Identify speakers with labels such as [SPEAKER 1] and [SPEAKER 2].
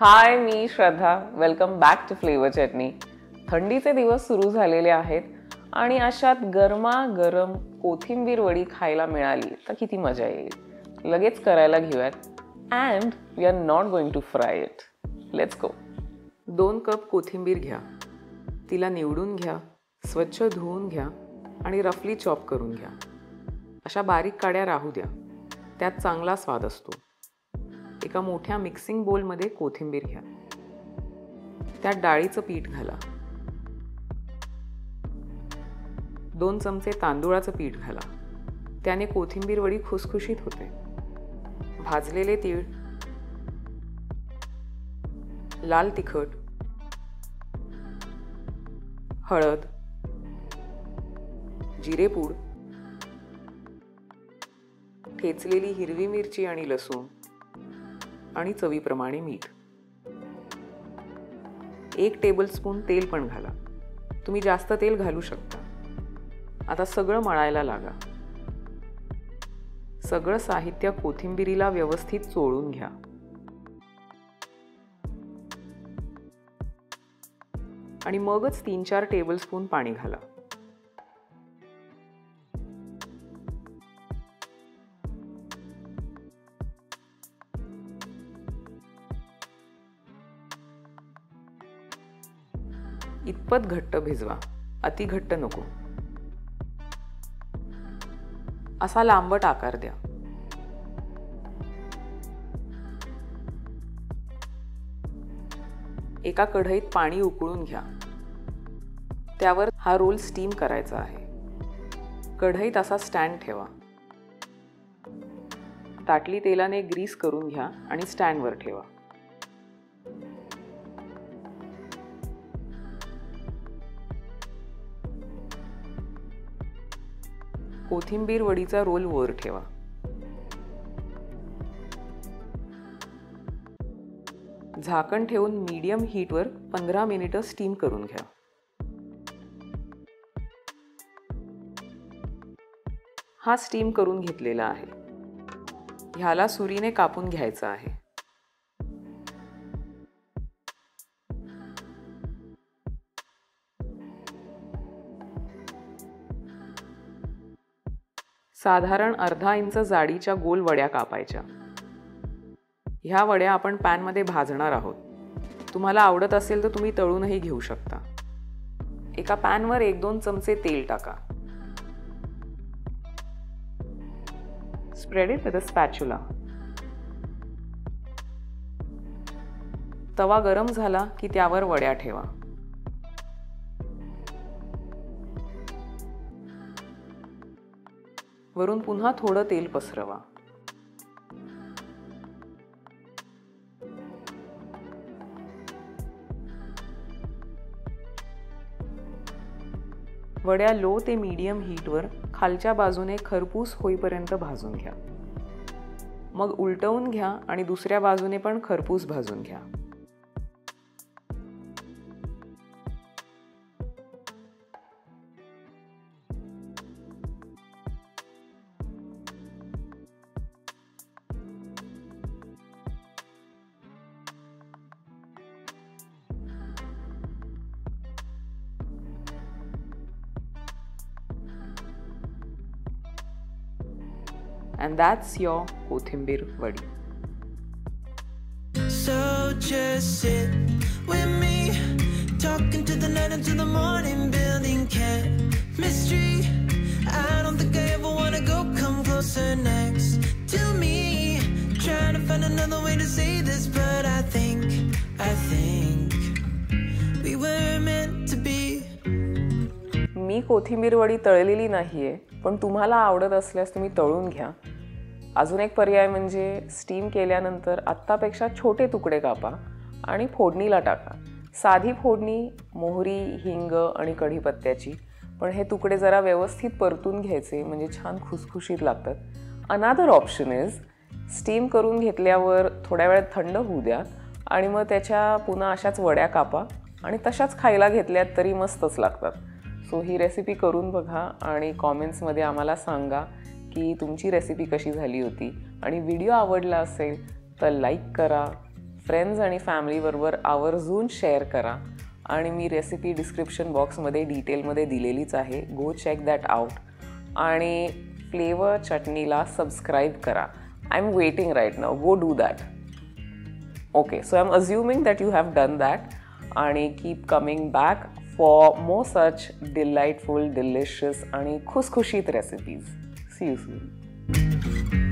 [SPEAKER 1] हाय, मी Shraddha. Welcome back to flavour Chutney. थंडीचे दिवस सुरू झालेले आहेत आणि अशात गरमागरम कोथिंबीर वडी खायला मिळाली तर किती मजा येईल. लगेच करायला घेऊयात. And we are not going to fry it. Let's go. 2 cup कोथिंबीर घ्या. तिला निवडून घ्या, स्वच्छ धुवून घ्या आणि रफली चॉप करून घ्या. अशा बारीक काड्या राहू द्या, त्यात चांगला स्वाद असतो. एका मोठ्या मिक्सिंग बोलमध्ये कोथिंबीर घ्या. त्यात डाळीचं पीठ घाला. 2 चमचे तांदूळाचं पीठ घाला. त्याने कोथिंबीर वडी खुसखुशीत होते. भाजलेले तीळ, लाल तिखट, हळद, जिरेपूड, ठेचलेली हिरवी मिरची आणि लसूण आणि चवीप्रमाणे मीठ. 1 टेबलस्पून तेल पण घाला. तुम्ही जास्त तेल घालू शकता. आता सगळं मळायला लागा. सगळं साहित्य कोथिंबीरीला व्यवस्थित चोळून घ्या. आणि मगच 3-4 टेबलस्पून पाणी घाला. इतपत घट्ट भिजवा, अति घट्ट नको. असा लांबट आकार द्या. एका कढईत पाणी उकळून घ्या. त्यावर हा रोल स्टीम करायचा आहे. कढईत असा स्टँड ठेवा. ताटली तेलाने ग्रीस करून घ्या आणि स्टँडवर ठेवा. कोथिंबीर वडीचा रोल वर ठेवा. झाकण ठेवून मीडियम हीटवर 15 मिनिटं स्टीम करून घ्या. हा स्टीम करून घेतलेला आहे. ह्याला सुरीने कापून घ्यायचा आहे. साधारण अर्धा इंच जाडीच्या गोल वड्या कापायच्या. ह्या वड्या आपण पॅनमध्ये भाजणार आहोत. तुम्हाला आवडत असेल तर तुम्ही तळूनही घेऊ शकता. एका पॅनवर 1-2 चमचे तेल टाका. Spread it with a spatula. तवा गरम झाला की त्यावर वड्या ठेवा. वरून पुन्हा थोडं तेल पसरवा. वड्या लो ते मीडियम हीटवर खालच्या बाजूने खरपूस होईपर्यंत भाजून घ्या. मग उलटवून घ्या आणि दुसऱ्या बाजूने पण खरपूस भाजून घ्या. And that's your Kothimbeer Vadi.
[SPEAKER 2] So just sit with me, talking to the night until the morning, building chemistry. I don't think I ever wanna go, come closer next to me. Trying to find another way to say this, but I think we were meant to be.
[SPEAKER 1] मी कोथिंबीर वडी तळलेली नाहीये, पण तुम्हाला आवडत असल्यास तुम्ही तळून घ्या. अजून एक पर्याय म्हणजे स्टीम केल्यानंतर आत्तापेक्षा छोटे तुकडे कापा आणि फोडणीला टाका. साधी फोडणी मोहरी, हिंग आणि कढीपत्त्याची, पण हे तुकडे जरा व्यवस्थित परतून घ्यायचे म्हणजे छान खुसखुशीत लागतात. अनादर ऑप्शन इज स्टीम करून घेतल्यावर थोड्या वेळात थंड होऊ द्या आणि मग त्याच्या पुन्हा अशाच वड्या कापा आणि तशाच खायला घेतल्यात तरी मस्तच लागतात. सो ही रेसिपी करून बघा आणि कॉमेंट्समध्ये आम्हाला सांगा की तुमची रेसिपी कशी झाली होती. आणि व्हिडिओ आवडला असेल तर लाईक करा, फ्रेंड्स आणि फॅमिलीबरोबर आवर्जून शेअर करा आणि मी रेसिपी डिस्क्रिप्शन बॉक्समध्ये डिटेलमध्ये दिलेलीच आहे. गो चेक दॅट आउट आणि फ्लेवर चटणीला सबस्क्राईब करा. I am waiting right now. Go do that. Okay, so I am assuming that you have done that आणि keep coming back for more such delightful, delicious आणि खुसखुशीत recipes. C you soon.